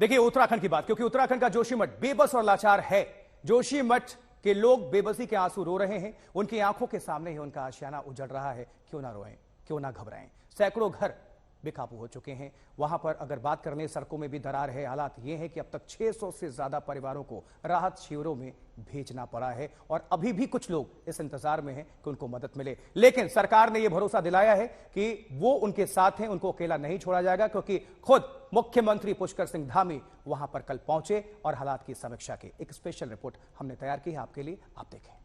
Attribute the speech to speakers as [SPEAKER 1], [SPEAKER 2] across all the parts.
[SPEAKER 1] देखिए उत्तराखंड की बात, क्योंकि उत्तराखंड का जोशीमठ बेबस और लाचार है। जोशीमठ के लोग बेबसी के आंसू रो रहे हैं। उनकी आंखों के सामने ही उनका आशियाना उजड़ रहा है। क्यों ना रोएं, क्यों ना घबराएं। सैकड़ों घर बेकाबू हो चुके हैं। वहां पर अगर बात कर लें, सड़कों में भी दरार है। हालात ये है कि अब तक 600 से ज्यादा परिवारों को राहत शिविरों में भेजना पड़ा है और अभी भी कुछ लोग इस इंतजार में हैं कि उनको मदद मिले। लेकिन सरकार ने यह भरोसा दिलाया है कि वो उनके साथ हैं, उनको अकेला नहीं छोड़ा जाएगा, क्योंकि खुद मुख्यमंत्री पुष्कर सिंह धामी वहां पर कल पहुंचे और हालात की समीक्षा की। एक स्पेशल रिपोर्ट हमने तैयार की है आपके लिए, आप देखें।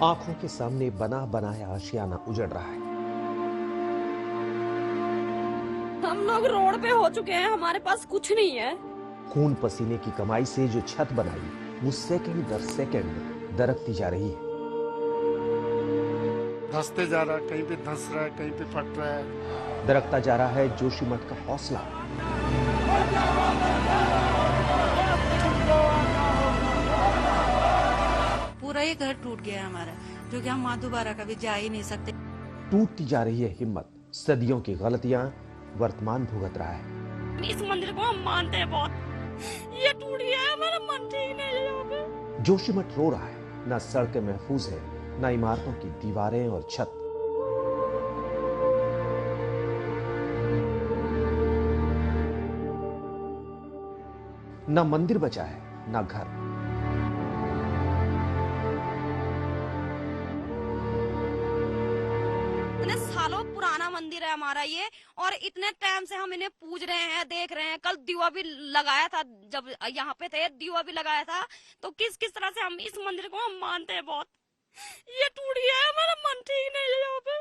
[SPEAKER 2] आंखों के सामने बना बनाया आशियाना उजड़ रहा है।
[SPEAKER 3] हम लोग रोड पे हो चुके हैं, हमारे पास कुछ नहीं है।
[SPEAKER 2] खून पसीने की कमाई से जो छत बनाई वो सेकंड दर सेकंड दरकती जा रही है।
[SPEAKER 4] धंसते जा रहा है, कहीं पे धंस रहा है, कहीं पे फट रहा है।
[SPEAKER 2] दरकता जा रहा है जोशीमठ का हौसला।
[SPEAKER 5] पूरा ही घर टूट गया है हमारा, जो कि हम वहां दोबारा कभी जा ही नहीं सकते।
[SPEAKER 2] टूटती जा रही है हिम्मत। सदियों की गलतियां वर्तमान भुगत रहा है।
[SPEAKER 3] इस मंदिर को हम मानते हैं बहुत। ये टूट गया है, हमारा मन ठीक नहीं है यहाँ पे।
[SPEAKER 2] जोशीमठ रो रहा है। ना सड़कें महफूज है, ना इमारतों की दीवारें और छत। ना मंदिर बचा है, ना घर।
[SPEAKER 3] सालों पुराना मंदिर है हमारा ये, और इतने टाइम से हम इन्हें पूज रहे हैं, देख रहे हैं। कल दीवा भी लगाया था, जब यहाँ पे थे दीवा भी लगाया था। तो किस किस तरह से हम इस मंदिर को हम मानते हैं बहुत। ये टूट गया है, हमारा मन ठीक नहीं है यहाँ पे।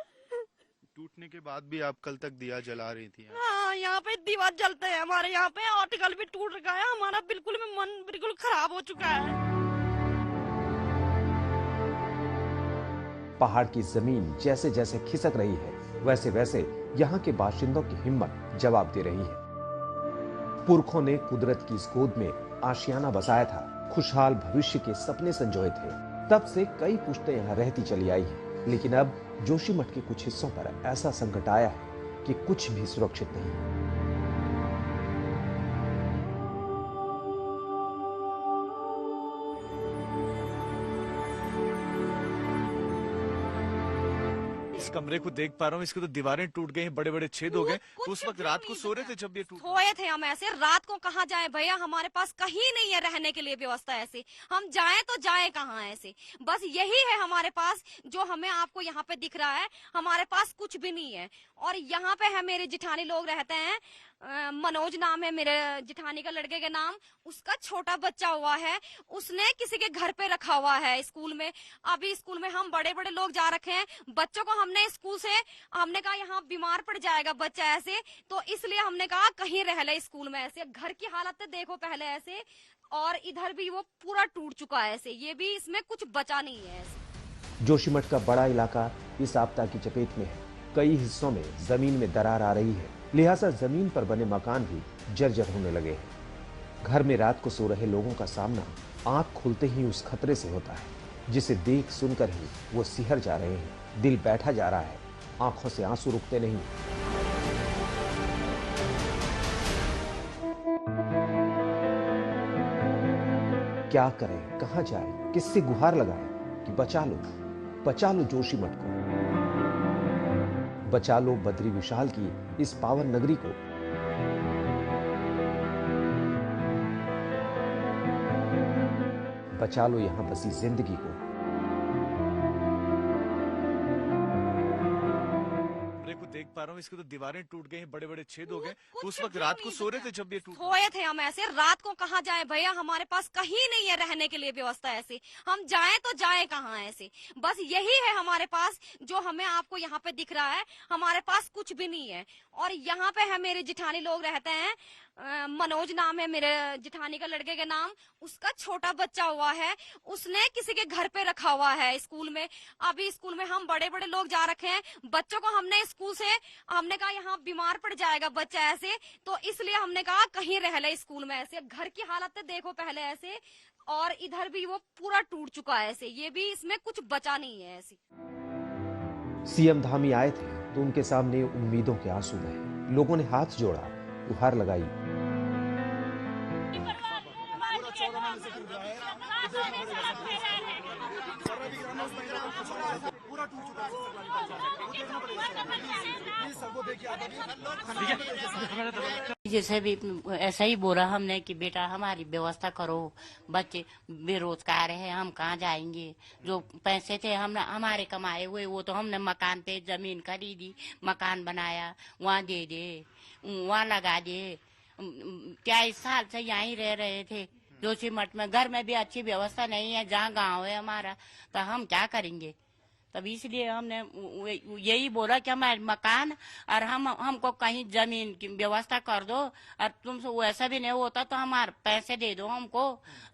[SPEAKER 4] टूटने के बाद भी आप कल तक दिया जला रही थी।
[SPEAKER 3] हाँ, यहाँ पे दीवा जलते हैं हमारे यहाँ पे। आर्टिकल भी टूट रखा है हमारा, बिल्कुल में मन बिल्कुल खराब हो चुका है।
[SPEAKER 2] पहाड़ की जमीन जैसे जैसे खिसक रही है, वैसे वैसे यहाँ के बाशिंदों की हिम्मत जवाब दे रही है। पुरखों ने कुदरत की इस गोद में आशियाना बसाया था, खुशहाल भविष्य के सपने संजोए थे। तब से कई पुश्तें यहाँ रहती चली आई हैं, लेकिन अब जोशीमठ के कुछ हिस्सों पर ऐसा संकट आया है कि कुछ भी सुरक्षित नहीं है।
[SPEAKER 6] इस कमरे को देख पा रहा हूँ, इसकी तो दीवारें टूट गई हैं, बड़े बड़े छेद हो गए। तो उस वक्त रात को सो रहे थे जब ये टूट?
[SPEAKER 3] सोए थे हम ऐसे। रात को कहाँ जाए भैया, हमारे पास कहीं नहीं है रहने के लिए व्यवस्था। ऐसे हम जाएं तो जाएं कहाँ? ऐसे बस यही है हमारे पास, जो हमें आपको यहाँ पे दिख रहा है। हमारे पास कुछ भी नहीं है। और यहाँ पे है मेरे जिठानी लोग रहते हैं। मनोज नाम है मेरे जिठानी का लड़के के नाम। उसका छोटा बच्चा हुआ है, उसने किसी के घर पे रखा हुआ है स्कूल में। अभी स्कूल में हम बड़े बड़े लोग जा रखे हैं। बच्चों को हमने स्कूल से, हमने कहा यहाँ बीमार पड़ जाएगा बच्चा ऐसे, तो इसलिए हमने कहा कहीं रह ले स्कूल में। ऐसे घर की हालत देखो पहले ऐसे, और इधर भी वो पूरा टूट चुका है ऐसे। ये भी इसमें कुछ बचा नहीं है ऐसे।
[SPEAKER 2] जोशीमठ का बड़ा इलाका इस आपदा की चपेट में है। कई हिस्सों में जमीन में दरार आ रही है, लिहाजा जमीन पर बने मकान भी जर्जर होने लगे हैं। घर में रात को सो रहे लोगों का सामना आंख खुलते ही उस खतरे से होता है, जिसे देख सुनकर ही वो सिहर जा रहे हैं। दिल बैठा जा रहा है, आंखों से आंसू रुकते नहीं। क्या करें, कहां जाए, किससे गुहार लगाए कि बचा लो जोशीमठ को, बचा लो बद्री विशाल की इस पावन नगरी को। बचा लो यहां बसी जिंदगी को।
[SPEAKER 6] कमरे को देख पा रहा हूँ, इसकी तो दीवारें टूट गई हैं, बड़े बड़े छेद हो गए। तो उस वक्त रात को सो रहे थे जब ये टूटा?
[SPEAKER 3] सोए थे हम ऐसे, रात को कहाँ जाए भैया, हमारे पास कहीं नहीं है रहने के लिए व्यवस्था ऐसे, हम जाएं तो जाएं कहाँ ऐसे, बस यही है हमारे पास जो हमें आपको यहाँ पे दिख रहा है, हमारे पास कुछ भी नहीं है। और यहाँ पे है मेरे जिठानी लोग रहते हैं, मनोज नाम है मेरे जिठानी का लड़के के नाम, उसका छोटा बच्चा हुआ है, उसने किसी के घर पे रखा हुआ है स्कूल में। अभी स्कूल में हम बड़े बड़े लोग जा रखे हैं, बच्चों को हमने स्कूल से, हमने कहा यहाँ बीमार पड़ जाएगा बच्चा ऐसे, तो इसलिए हमने कहा कहीं रह ले स्कूल में ऐसे। घर की हालत तो देखो पहले ऐसे, और इधर भी वो पूरा टूट चुका है ऐसे, ये भी इसमें कुछ बचा नहीं है ऐसे।
[SPEAKER 2] सीएम धामी आए थे तो उनके सामने उम्मीदों के आंसू बहे। लोगों ने हाथ जोड़ा, गुहार लगाई।
[SPEAKER 7] जैसे भी ऐसा ही बोला हमने कि बेटा हमारी व्यवस्था करो, बच्चे बेरोजगार है, हम कहाँ जाएंगे, जो पैसे थे हमने हमारे कमाए हुए वो तो हमने मकान पे जमीन खरीदी, मकान बनाया, वहाँ दे दे, वहाँ लगा दे। 23 साल से यहीं रह रहे थे जोशीमठ में, घर में भी अच्छी व्यवस्था नहीं है, जहाँ गांव है हमारा, तो हम क्या करेंगे। तब इसलिए हमने यही बोला कि हमारे मकान और हमको कहीं जमीन की व्यवस्था कर दो, और तुमसे वैसा भी नहीं होता तो हमारे पैसे दे दो हमको,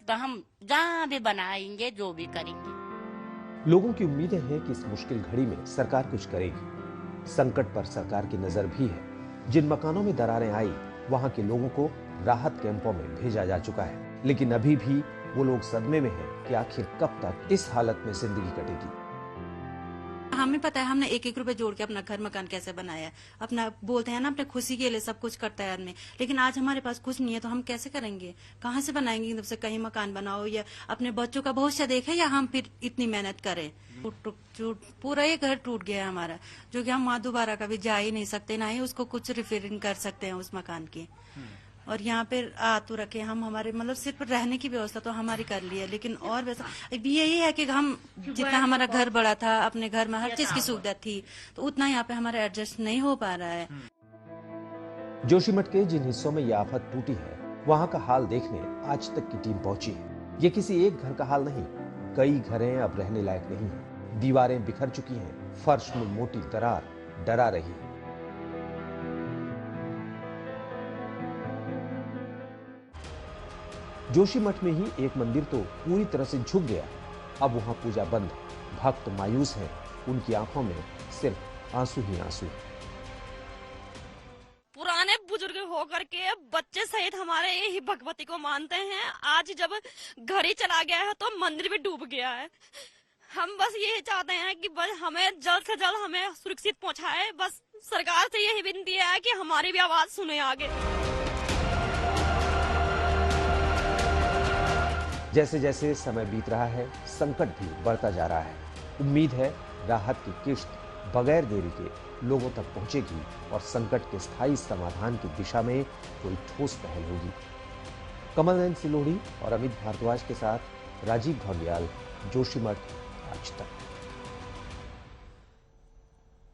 [SPEAKER 7] तो हम जहाँ भी बनाएंगे जो भी करेंगे।
[SPEAKER 2] लोगों की उम्मीदें हैं कि इस मुश्किल घड़ी में सरकार कुछ करेगी। संकट पर सरकार की नजर भी है। जिन मकानों में दरारें आई, वहां के लोगों को राहत कैंपों में भेजा जा चुका है, लेकिन अभी भी वो लोग सदमे में हैं कि आखिर कब तक इस हालत में जिंदगी कटेगी।
[SPEAKER 5] हमें पता है हमने एक एक रुपए जोड़ के अपना घर मकान कैसे बनाया है, अपना बोलते हैं ना अपने खुशी के लिए सब कुछ करता है आदमी, लेकिन आज हमारे पास कुछ नहीं है तो हम कैसे करेंगे, कहाँ से बनाएंगे। एकदम से कहीं मकान बनाओ या अपने बच्चों का भविष्य देखे, या हम फिर इतनी मेहनत करें। पूरा ये घर टूट गया है हमारा, जो कि हम वहाँ दोबारा कभी जा ही नहीं सकते, ना ही उसको कुछ रिपेयरिंग कर सकते हैं उस मकान की। और यहाँ पे तो रखे हम, हमारे मतलब सिर्फ रहने की व्यवस्था तो हमारी कर ली है, लेकिन और वैसा यही है कि हम जितना हमारा घर बड़ा था, अपने घर में हर चीज की सुविधा थी, तो उतना यहाँ पे हमारा एडजस्ट नहीं हो पा रहा है।
[SPEAKER 2] जोशीमठ के जिन हिस्सों में यह आफत टूटी है, वहाँ का हाल देखने आज तक की टीम पहुंची है। ये किसी एक घर का हाल नहीं, कई घरें अब रहने लायक नहीं है। दीवारें बिखर चुकी हैं, फर्श में मोटी दरार डरा रही है। जोशीमठ में ही एक मंदिर तो पूरी तरह से झुक गया। अब वहां पूजा बंद है। भक्त मायूस हैं, उनकी आंखों में सिर्फ आंसू ही आंसू है।
[SPEAKER 3] पुराने बुजुर्ग होकर के बच्चे सहित हमारे ही भगवती को मानते हैं, आज जब घर ही चला गया है तो मंदिर भी डूब गया है। हम बस यही चाहते हैं कि बस हमें जल्द से जल्द हमें सुरक्षित पहुंचाए। बस सरकार से यही विनती है कि हमारी भी आवाज सुने आगे।
[SPEAKER 2] जैसे जैसे समय बीत रहा है, संकट भी बढ़ता जा रहा है। उम्मीद है राहत की किश्त बगैर देरी के लोगों तक पहुंचेगी और संकट के स्थायी समाधान की दिशा में कोई ठोस पहल होगी। कमल नयन सिलोड़ी और अमित भारद्वाज के साथ राजीव ढोंडियाल, जोशीमठ, आज तक।